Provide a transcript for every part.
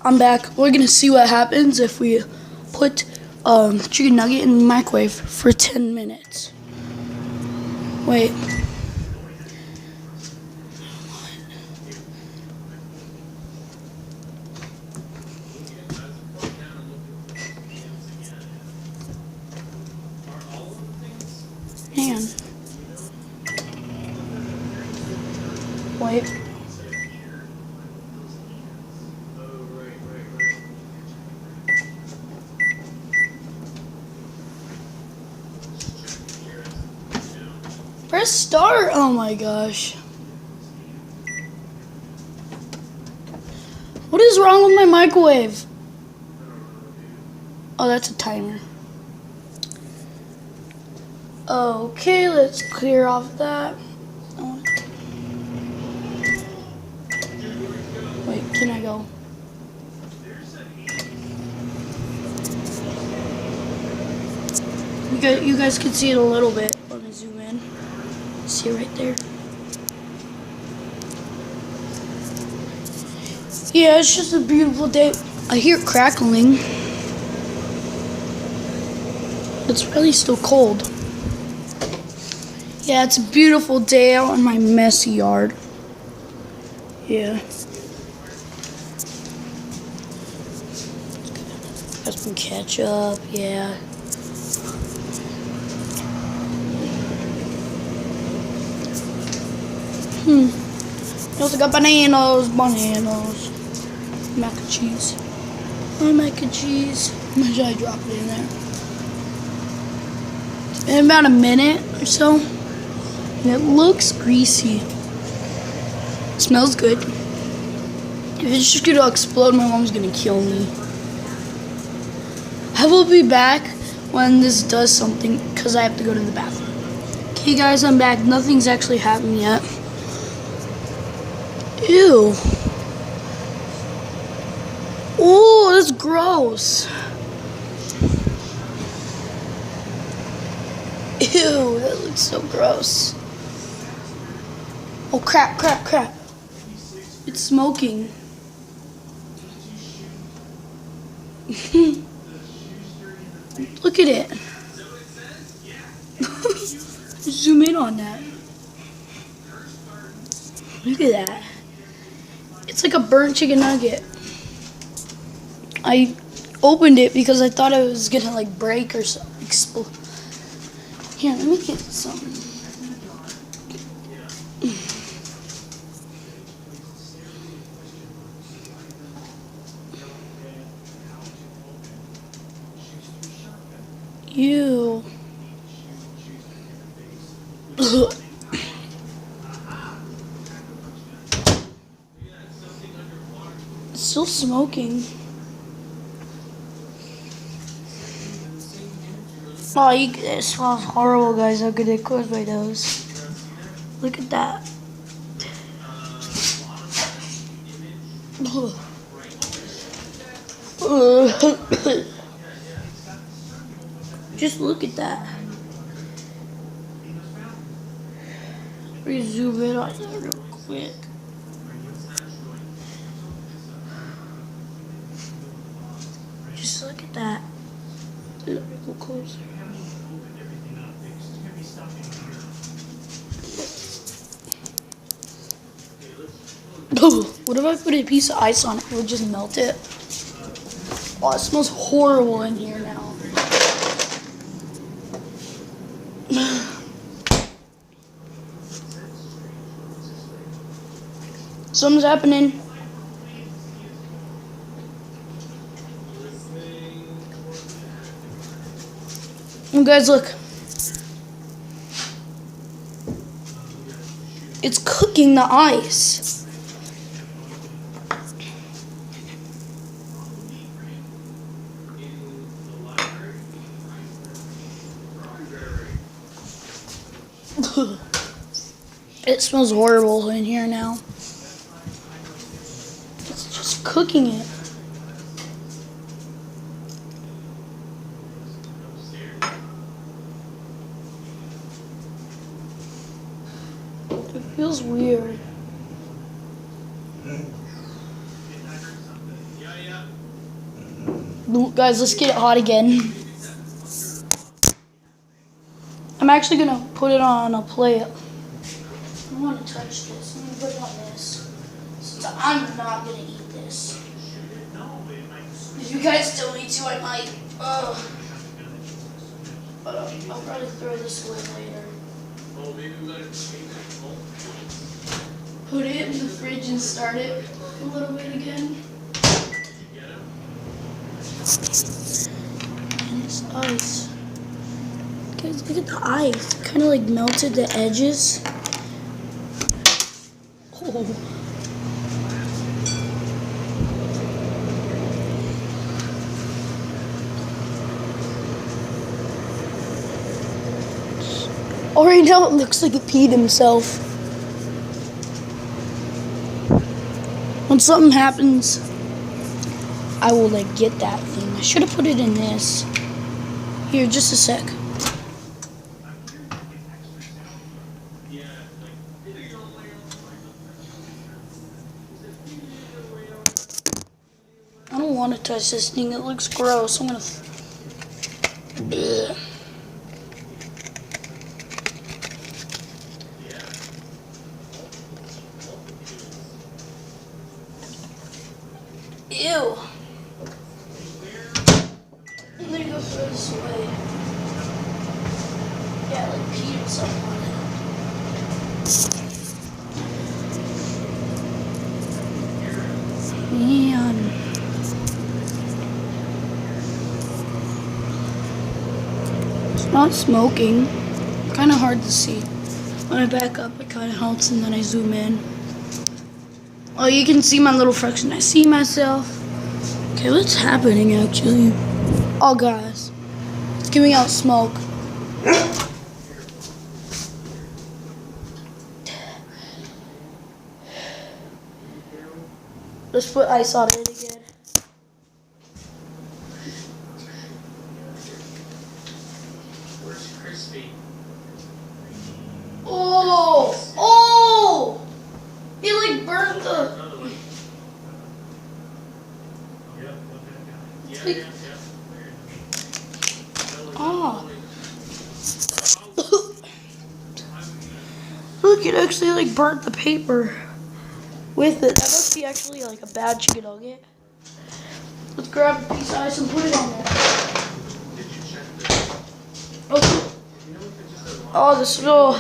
I'm back. We're gonna see what happens if we put chicken nugget in the microwave for 10 minutes. Wait. Hang on. Wait. Press start. Oh my gosh. What is wrong with my microwave? Oh, that's a timer. Okay, let's clear off that. Wait, can I go? You guys can see it a little bit. Let me zoom in. See it right there. Yeah, it's just a beautiful day. I hear crackling. It's really still cold. Yeah, it's a beautiful day out in my messy yard. Yeah. Got some ketchup, yeah. I also got bananas. Mac and cheese. My mac and cheese. How much I drop it in there? In about a minute or so. And it looks greasy. It smells good. If it's just gonna explode, my mom's gonna kill me. I will be back when this does something because I have to go to the bathroom. Okay guys, I'm back. Nothing's actually happened yet. Ew. Oh, that's gross. Ew, that looks so gross. Oh crap, crap, crap. It's smoking. Look at it. Zoom in on that. Look at that. It's like a burnt chicken nugget. I opened it because I thought it was gonna like break or explode. Here, let me get some. Ew. It's still smoking. Oh, it smells horrible, guys. How could it close my nose? Look at that. Just look at that. Let me zoom in on that real quick. Just look at that. Let me go closer. What if I put a piece of ice on it? It would just melt it. Oh, it smells horrible in here now. Something's happening. Oh, guys, look. It's cooking the ice. It smells horrible in here now. It's just cooking it. It feels weird. Yeah. Guys, let's get it hot again. I'm actually gonna put it on a plate. I don't want to touch this. I'm gonna put it on this. Since I'm not gonna eat this. If you guys still need to, I might. But I'll probably throw this away later. Put it in the fridge and start it a little bit again. And it's ice. Guys, look at the ice. It kind of like melted the edges. Oh. Oh, right now it looks like he peed himself. When something happens, I will like get that thing. I should have put it in this. Here, just a sec. I don't want to touch this thing. It looks gross. I'm gonna. Blech. Ew. I'm gonna go throw this away. Yeah, like peed himself on it. Man. It's not smoking. Kind of hard to see. When I back up, it kind of helps, and then I zoom in. Oh, you can see my little fraction. I see myself. Okay, what's happening actually? Oh, guys, it's giving out smoke. Let's put ice on it again. Where's crispy? Oh! Oh! It like burnt the. Like, oh. Look, it actually like burnt the paper with it. That must be actually like a bad chicken nugget. Let's grab a piece of ice and put it on there. Oh, oh, the smell.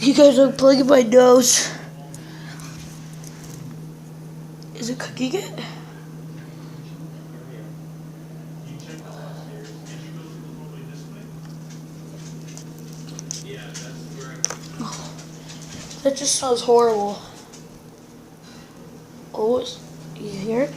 You guys are plugging my nose. Is it cooking it? Oh, that just smells horrible. Oh, you hear it?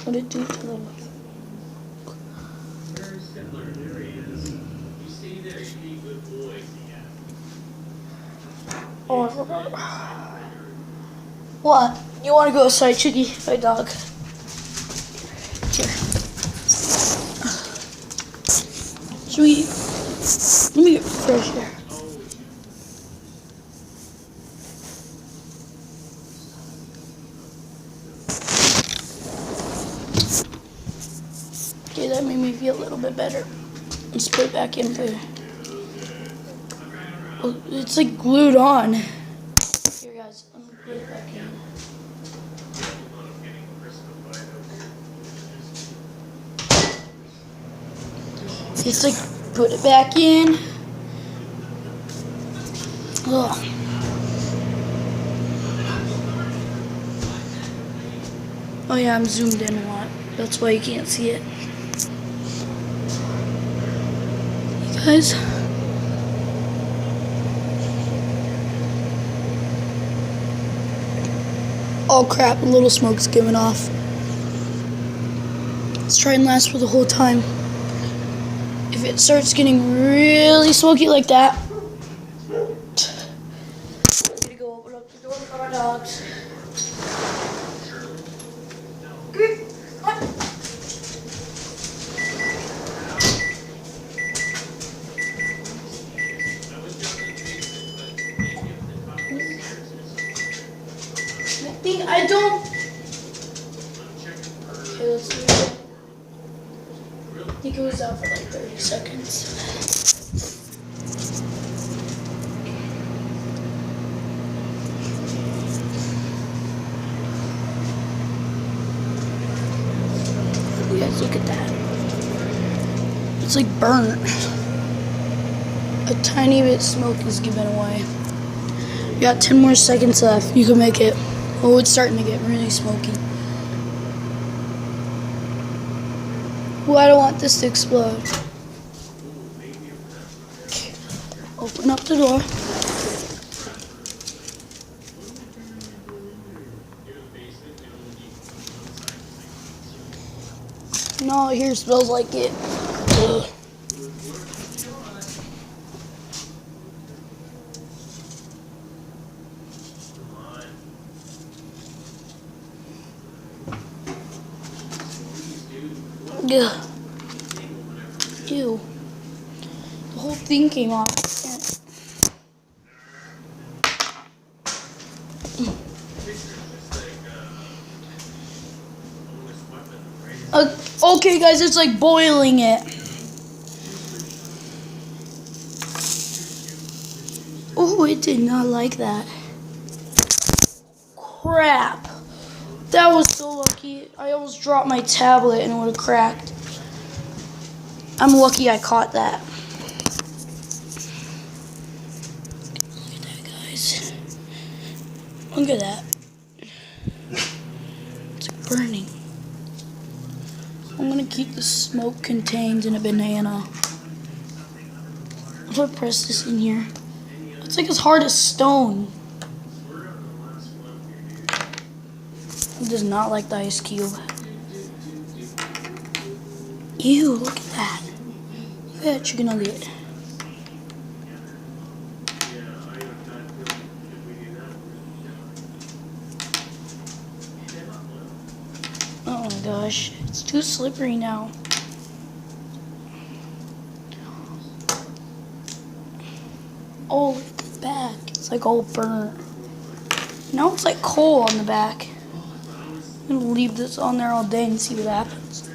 What did it do to them? Oh, I forgot. What? You want to go outside, Chiggy? My dog. Here. Should we? Let me get fresh air. Okay, that made me feel a little bit better. Let's put it back in there. Oh, it's like glued on. Here, guys, I'm gonna put it back in. It's like put it back in. Ugh. Oh yeah, I'm zoomed in a lot. That's why you can't see it. You guys. Oh crap, a little smoke's giving off. Let's try and last for the whole time. If it starts getting really smoky like that, I'm gonna go open up the door for my dog. smoking. I don't. Okay, let's do it. I think it was out for like 30 seconds. You guys look at that. It's like burnt. A tiny bit of smoke is given away. You got 10 more seconds left. You can make it. Oh, it's starting to get really smoky. Well, I don't want this to explode. Open up the door. No, here smells like it. Ugh. Ugh. Ew. The whole thing came off. Okay, guys, it's like boiling it. Oh, it did not like that. Crap. That was so lucky. I almost dropped my tablet and it would have cracked. I'm lucky I caught that. Look at that, guys. Look at that. It's like burning. I'm gonna keep the smoke contained in a banana. If I press this in here, it's like as hard as stone. It does not like the ice cube. Ew, look at that. Look at that chicken nugget. Oh my gosh, it's too slippery now. Oh, look at the back. It's like all burnt. Now it's like coal on the back. I'm gonna leave this on there all day and see what happens.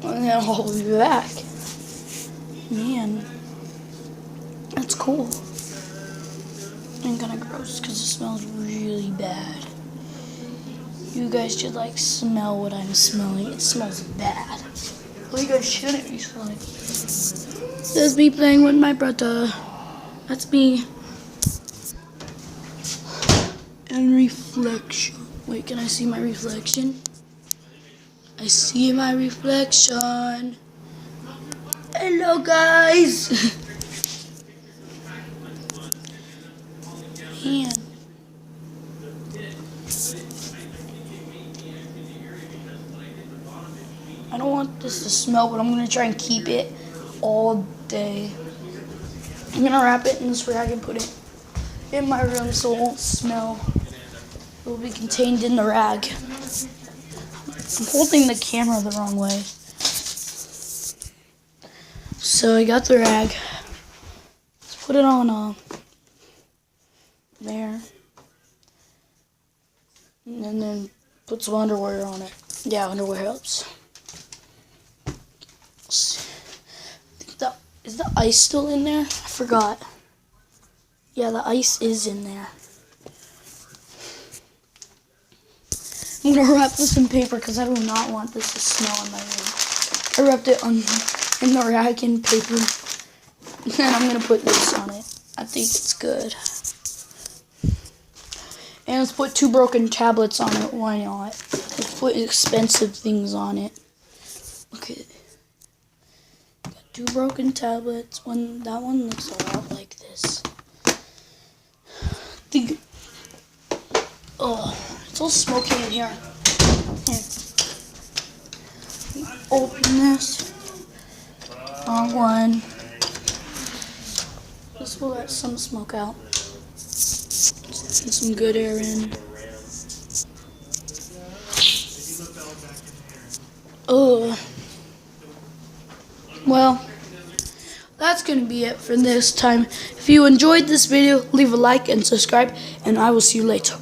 And then I'll be back. Man, that's cool. I'm kind of gross because it smells really bad. You guys should like smell what I'm smelling. It smells bad. Well, you guys shouldn't be smelling. That's me playing with my brother. That's me. And reflection. Wait, can I see my reflection? I see my reflection. Hello, guys. Man. I don't want this to smell, but I'm going to try and keep it all day. I'm going to wrap it in this rag and put it in my room so it won't smell. It will be contained in the rag. I'm holding the camera the wrong way. So I got the rag. Let's put it on there. And then put some underwear on it. Yeah, underwear helps. Is the ice still in there? I forgot. Yeah, the ice is in there. I'm going to wrap this in paper because I do not want this to smell in my room. I wrapped it in the rag and paper. And I'm going to put this on it. I think it's good. And let's put 2 broken tablets on it. Why not? Let's put expensive things on it. Look at it. Got 2 broken tablets. That one looks a lot like this. Oh, it's all smoky in here. Here. Open this. Wrong one. This will let some smoke out. Get some good air in. Oh. Well, that's going to be it for this time. If you enjoyed this video, leave a like and subscribe, and I will see you later.